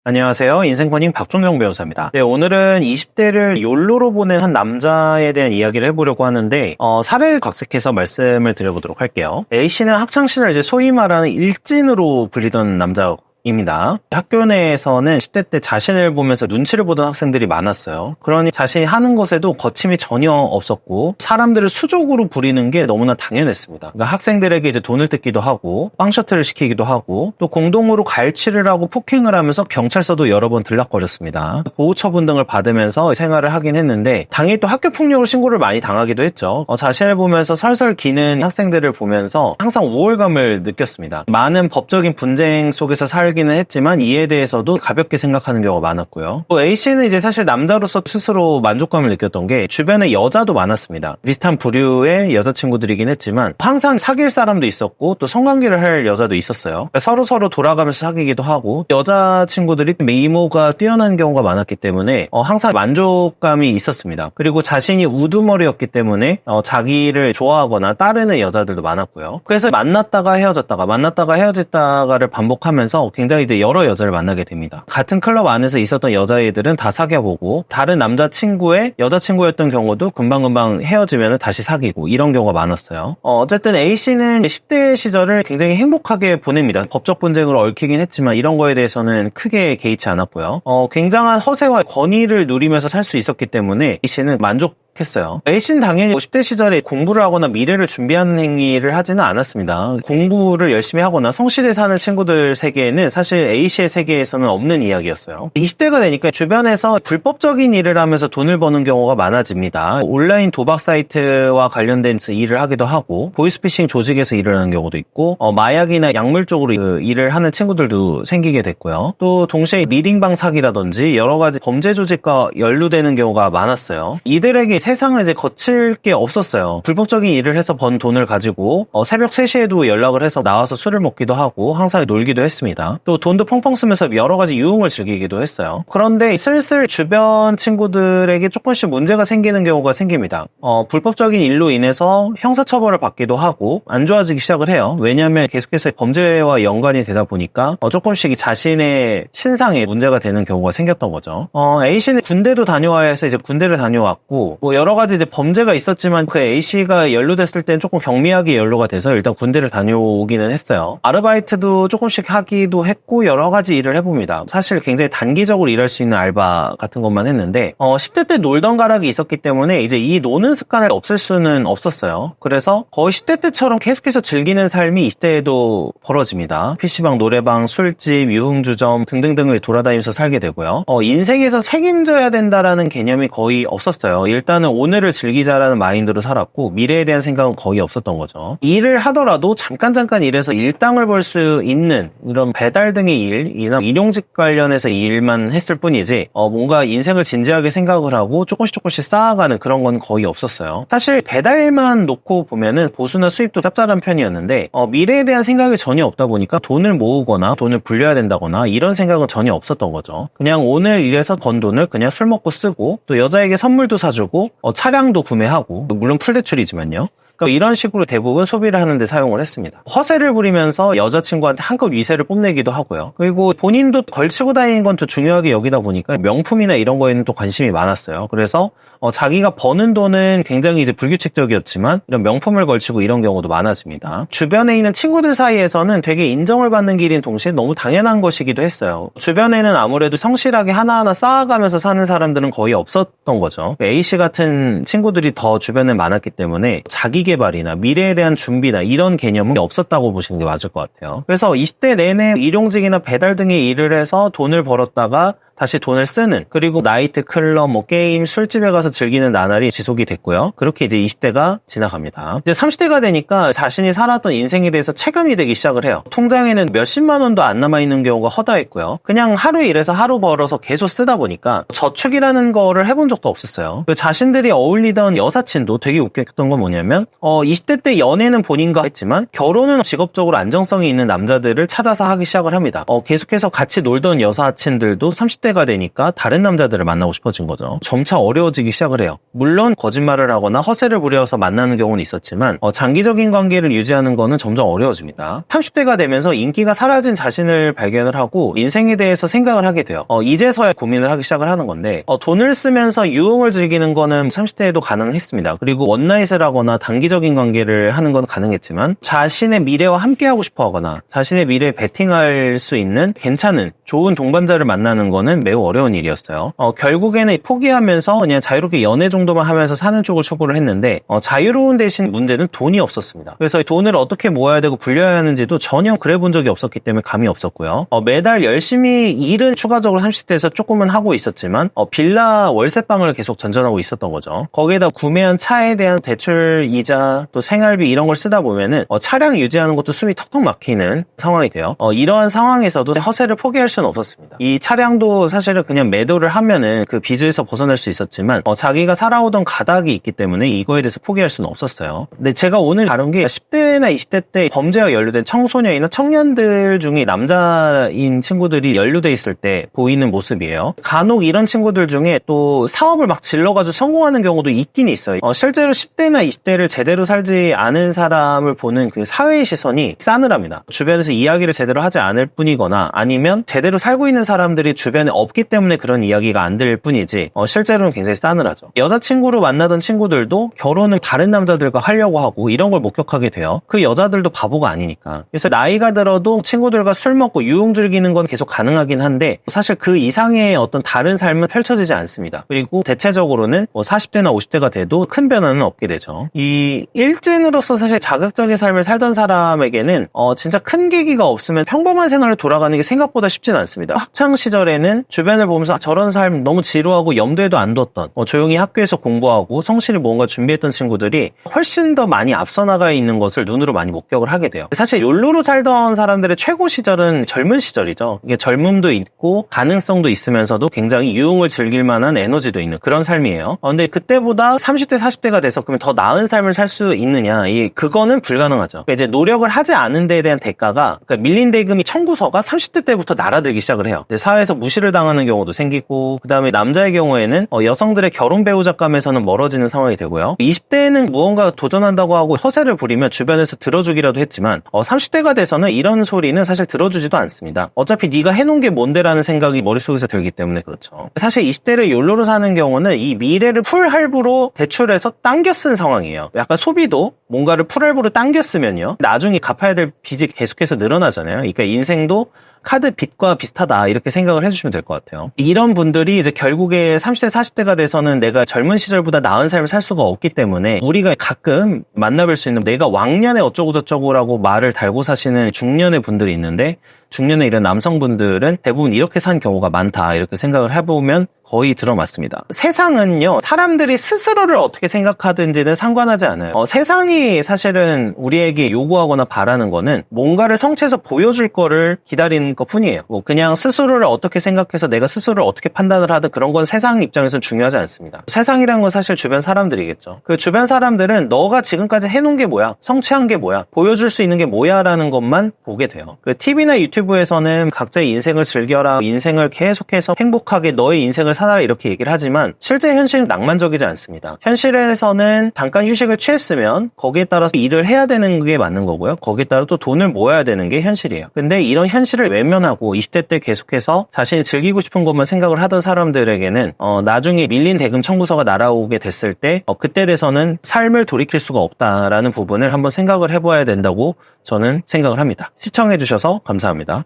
안녕하세요. 인생코닝 박종경 변호사입니다. 네, 오늘은 20대를 욜로로 보낸 한 남자에 대한 이야기를 해보려고 하는데 사례를 각색해서 말씀을 드려보도록 할게요. A씨는 학창시절 이제 소위 말하는 일진으로 불리던 남자입니다. 학교 내에서는 10대 때 자신을 보면서 눈치를 보던 학생들이 많았어요. 그러니 자신이 하는 것에도 거침이 전혀 없었고 사람들을 수족으로 부리는 게 너무나 당연했습니다. 그러니까 학생들에게 이제 돈을 뜯기도 하고 빵 셔틀을 시키기도 하고 또 공동으로 갈취를 하고 폭행을 하면서 경찰서도 여러 번 들락거렸습니다. 보호 처분 등을 받으면서 생활을 하긴 했는데 당연히 또 학교 폭력으로 신고를 많이 당하기도 했죠. 자신을 보면서 설설 기는 학생들을 보면서 항상 우월감을 느꼈습니다. 많은 법적인 분쟁 속에서 살기는 했지만 이에 대해서도 가볍게 생각하는 경우가 많았고요. 또 A씨는 이제 사실 남자로서 스스로 만족감을 느꼈던 게 주변에 여자도 많았습니다. 비슷한 부류의 여자친구들이긴 했지만 항상 사귈 사람도 있었고 또 성관계를 할 여자도 있었어요. 그러니까 서로 자기면서 사귀기도 하고 여자친구들이 미모가 뛰어난 경우가 많았기 때문에 항상 만족감이 있었습니다. 그리고 자신이 우두머리였기 때문에 자기를 좋아하거나 따르는 여자들도 많았고요. 그래서 만났다가 헤어졌다가를 반복하면서 굉장히 이제 여러 여자를 만나게 됩니다. 같은 클럽 안에서 있었던 여자애들은 다 사귀어보고 다른 남자친구의 여자친구였던 경우도 금방금방 헤어지면 다시 사귀고 이런 경우가 많았어요. 어쨌든 A씨는 10대 시절을 굉장히 행복하게 보냅니다. 법적 분쟁으로 얽히긴 했지만 이런 거에 대해서는 크게 개의치 않았고요. 굉장한 허세와 권위를 누리면서 살 수 있었기 때문에 A씨는 했어요. A씨는 당연히 10대 시절에 공부를 하거나 미래를 준비하는 행위를 하지는 않았습니다. 공부를 열심히 하거나 성실히 사는 친구들 세계에는 사실 A씨의 세계에서는 없는 이야기였어요. 20대가 되니까 주변에서 불법적인 일을 하면서 돈을 버는 경우가 많아집니다. 온라인 도박 사이트와 관련된 일을 하기도 하고 보이스피싱 조직에서 일을 하는 경우도 있고 마약이나 약물 쪽으로 일을 하는 친구들도 생기게 됐고요. 또 동시에 리딩방 사기라든지 여러 가지 범죄 조직과 연루되는 경우가 많았어요. 이들에게 세상을 이제 거칠 게 없었어요. 불법적인 일을 해서 번 돈을 가지고 새벽 3시에도 연락을 해서 나와서 술을 먹기도 하고 항상 놀기도 했습니다. 또 돈도 펑펑 쓰면서 여러 가지 유흥을 즐기기도 했어요. 그런데 슬슬 주변 친구들에게 조금씩 문제가 생기는 경우가 생깁니다. 불법적인 일로 인해서 형사처벌을 받기도 하고 안 좋아지기 시작을 해요. 왜냐하면 계속해서 범죄와 연관이 되다 보니까 조금씩 자신의 신상에 문제가 되는 경우가 생겼던 거죠. A씨는 군대도 다녀와야 해서 이제 군대를 다녀왔고 여러 가지 이제 범죄가 있었지만 그 A씨가 연루됐을 때는 조금 경미하게 연루가 돼서 일단 군대를 다녀오기는 했어요. 아르바이트도 조금씩 하기도 했고 여러 가지 일을 해봅니다. 사실 굉장히 단기적으로 일할 수 있는 알바 같은 것만 했는데 10대 때 놀던 가락이 있었기 때문에 이제 이 노는 습관을 없앨 수는 없었어요. 그래서 거의 10대 때처럼 계속해서 즐기는 삶이 20대에도 벌어집니다. PC방, 노래방, 술집, 유흥주점 등등등을 돌아다니면서 살게 되고요. 인생에서 책임져야 된다라는 개념이 거의 없었어요. 일단은 오늘을 즐기자라는 마인드로 살았고 미래에 대한 생각은 거의 없었던 거죠. 일을 하더라도 잠깐 일해서 일당을 벌 수 있는 이런 배달 등의 일이나 일용직 관련해서 일만 했을 뿐이지 뭔가 인생을 진지하게 생각을 하고 조금씩 쌓아가는 그런 건 거의 없었어요. 사실 배달일만 놓고 보면은 보수나 수입도 짭짤한 편이었는데 미래에 대한 생각이 전혀 없다 보니까 돈을 모으거나 돈을 불려야 된다거나 이런 생각은 전혀 없었던 거죠. 그냥 오늘 일해서 번 돈을 그냥 술 먹고 쓰고 또 여자에게 선물도 사주고 차량도 구매하고 물론 풀대출이지만요. 그러니까 이런 식으로 대부분 소비를 하는데 사용을 했습니다. 허세를 부리면서 여자친구한테 한껏 위세를 뽐내기도 하고요. 그리고 본인도 걸치고 다니는 건 더 중요하게 여기다 보니까 명품이나 이런 거에는 또 관심이 많았어요. 그래서 자기가 버는 돈은 굉장히 이제 불규칙적이었지만 이런 명품을 걸치고 이런 경우도 많아집니다. 주변에 있는 친구들 사이에서는 되게 인정을 받는 길인 동시에 너무 당연한 것이기도 했어요. 주변에는 아무래도 성실하게 하나하나 쌓아가면서 사는 사람들은 거의 없었던 거죠. A씨 같은 친구들이 더 주변에 많았기 때문에 자기 개발이나 미래에 대한 준비나 이런 개념은 없었다고 보시는 게 맞을 것 같아요. 그래서 20대 내내 일용직이나 배달 등의 일을 해서 돈을 벌었다가 다시 돈을 쓰는, 그리고 나이트, 클럽, 게임, 술집에 가서 즐기는 나날이 지속이 됐고요. 그렇게 이제 20대가 지나갑니다. 이제 30대가 되니까 자신이 살았던 인생에 대해서 체감이 되기 시작을 해요. 통장에는 몇십만 원도 안 남아있는 경우가 허다했고요. 그냥 하루 일해서 하루 벌어서 계속 쓰다 보니까 저축이라는 거를 해본 적도 없었어요. 자신들이 어울리던 여사친도 되게 웃겼던 건 뭐냐면 20대 때 연애는 본인과 했지만 결혼은 직업적으로 안정성이 있는 남자들을 찾아서 하기 시작을 합니다. 계속해서 같이 놀던 여사친들도 30대 30대가 되니까 다른 남자들을 만나고 싶어진 거죠. 점차 어려워지기 시작을 해요. 물론 거짓말을 하거나 허세를 부려서 만나는 경우는 있었지만 장기적인 관계를 유지하는 거는 점점 어려워집니다. 30대가 되면서 인기가 사라진 자신을 발견을 하고 인생에 대해서 생각을 하게 돼요. 이제서야 고민을 하기 시작을 하는 건데 돈을 쓰면서 유흥을 즐기는 거는 30대에도 가능했습니다. 그리고 원나잇을 하거나 단기적인 관계를 하는 건 가능했지만 자신의 미래와 함께하고 싶어 하거나 자신의 미래에 베팅할 수 있는 괜찮은 좋은 동반자를 만나는 거는 매우 어려운 일이었어요. 결국에는 포기하면서 그냥 자유롭게 연애 정도만 하면서 사는 쪽을 추구를 했는데 자유로운 대신 문제는 돈이 없었습니다. 그래서 돈을 어떻게 모아야 되고 불려야 하는지도 전혀 그래 본 적이 없었기 때문에 감이 없었고요. 매달 열심히 일은 추가적으로 30대에서 조금은 하고 있었지만 빌라 월세방을 계속 전전하고 있었던 거죠. 거기에다 구매한 차에 대한 대출 이자 또 생활비 이런 걸 쓰다 보면은 차량 유지하는 것도 숨이 턱턱 막히는 상황이 돼요. 이러한 상황에서도 허세를 포기할 수는 없었습니다. 이 차량도 사실은 그냥 매도를 하면은 그 빚에서 벗어날 수 있었지만 자기가 살아오던 가닥이 있기 때문에 이거에 대해서 포기할 수는 없었어요. 근데 제가 오늘 다룬 게 10대나 20대 때 범죄와 연루된 청소년이나 청년들 중에 남자인 친구들이 연루돼 있을 때 보이는 모습이에요. 간혹 이런 친구들 중에 또 사업을 막 질러가지고 성공하는 경우도 있긴 있어요. 실제로 10대나 20대를 제대로 살지 않은 사람을 보는 그 사회의 시선이 싸늘합니다. 주변에서 이야기를 제대로 하지 않을 뿐이거나 아니면 제대로 살고 있는 사람들이 주변에 없기 때문에 그런 이야기가 안 들릴 뿐이지 실제로는 굉장히 싸늘하죠. 여자친구로 만나던 친구들도 결혼을 다른 남자들과 하려고 하고 이런 걸 목격하게 돼요. 그 여자들도 바보가 아니니까. 그래서 나이가 들어도 친구들과 술 먹고 유흥 즐기는 건 계속 가능하긴 한데 사실 그 이상의 어떤 다른 삶은 펼쳐지지 않습니다. 그리고 대체적으로는 40대나 50대가 돼도 큰 변화는 없게 되죠. 이 일진으로서 사실 자극적인 삶을 살던 사람에게는 진짜 큰 계기가 없으면 평범한 생활을 돌아가는 게 생각보다 쉽진 않습니다. 학창 시절에는 주변을 보면서 저런 삶 너무 지루하고 염두에도 안 뒀던 조용히 학교에서 공부하고 성실히 뭔가 준비했던 친구들이 훨씬 더 많이 앞서 나가 있는 것을 눈으로 많이 목격을 하게 돼요. 사실 욜로로 살던 사람들의 최고 시절은 젊은 시절이죠. 이게 젊음도 있고 가능성도 있으면서도 굉장히 유흥을 즐길 만한 에너지도 있는 그런 삶이에요. 근데 그때보다 30대, 40대가 돼서 그러면 더 나은 삶을 살 수 있느냐? 그거는 불가능하죠. 그러니까 이제 노력을 하지 않은 데에 대한 대가가 그러니까 밀린 대금이 청구서가 30대 때부터 날아들기 시작을 해요. 사회에서 무시를 당하는 경우도 생기고 그다음에 남자의 경우에는 여성들의 결혼 배우자감에서는 멀어지는 상황이 되고요. 20대에는 무언가 도전한다고 하고 허세를 부리면 주변에서 들어주기라도 했지만 30대가 돼서는 이런 소리는 사실 들어주지도 않습니다. 어차피 네가 해놓은 게 뭔데라는 생각이 머릿속에서 들기 때문에 그렇죠. 사실 20대를 욜로로 사는 경우는 이 미래를 풀할부로 대출해서 당겨 쓴 상황이에요. 약간 소비도 뭔가를 풀할부로 당겨 쓰면요. 나중에 갚아야 될 빚이 계속해서 늘어나잖아요. 그러니까 인생도 카드 빚과 비슷하다 이렇게 생각을 해주시면 될 것 같아요. 이런 분들이 이제 결국에 30대 40대가 돼서는 내가 젊은 시절보다 나은 삶을 살 수가 없기 때문에 우리가 가끔 만나뵐 수 있는 내가 왕년에 어쩌고 저쩌고라고 말을 달고 사시는 중년의 분들이 있는데 중년에 이런 남성분들은 대부분 이렇게 산 경우가 많다 이렇게 생각을 해보면 거의 들어맞습니다. 세상은요 사람들이 스스로를 어떻게 생각하든지는 상관하지 않아요. 세상이 사실은 우리에게 요구하거나 바라는 거는 뭔가를 성취해서 보여줄 거를 기다리는 것 뿐이에요. 그냥 스스로를 어떻게 생각해서 내가 스스로를 어떻게 판단을 하든 그런 건 세상 입장에서는 중요하지 않습니다. 세상이라는 건 사실 주변 사람들이겠죠. 그 주변 사람들은 너가 지금까지 해놓은 게 뭐야, 성취한 게 뭐야, 보여줄 수 있는 게 뭐야 라는 것만 보게 돼요. 그 TV나 유튜브에서는 각자의 인생을 즐겨라, 인생을 계속해서 행복하게 너의 인생을 살아라 이렇게 얘기를 하지만 실제 현실은 낭만적이지 않습니다. 현실에서는 잠깐 휴식을 취했으면 거기에 따라서 일을 해야 되는 게 맞는 거고요. 거기에 따라 또 돈을 모아야 되는 게 현실이에요. 근데 이런 현실을 외면하고 20대 때 계속해서 자신이 즐기고 싶은 것만 생각을 하던 사람들에게는 나중에 밀린 대금 청구서가 날아오게 됐을 때 그때 돼서는 삶을 돌이킬 수가 없다라는 부분을 한번 생각을 해봐야 된다고 저는 생각을 합니다. 시청해주셔서 감사합니다.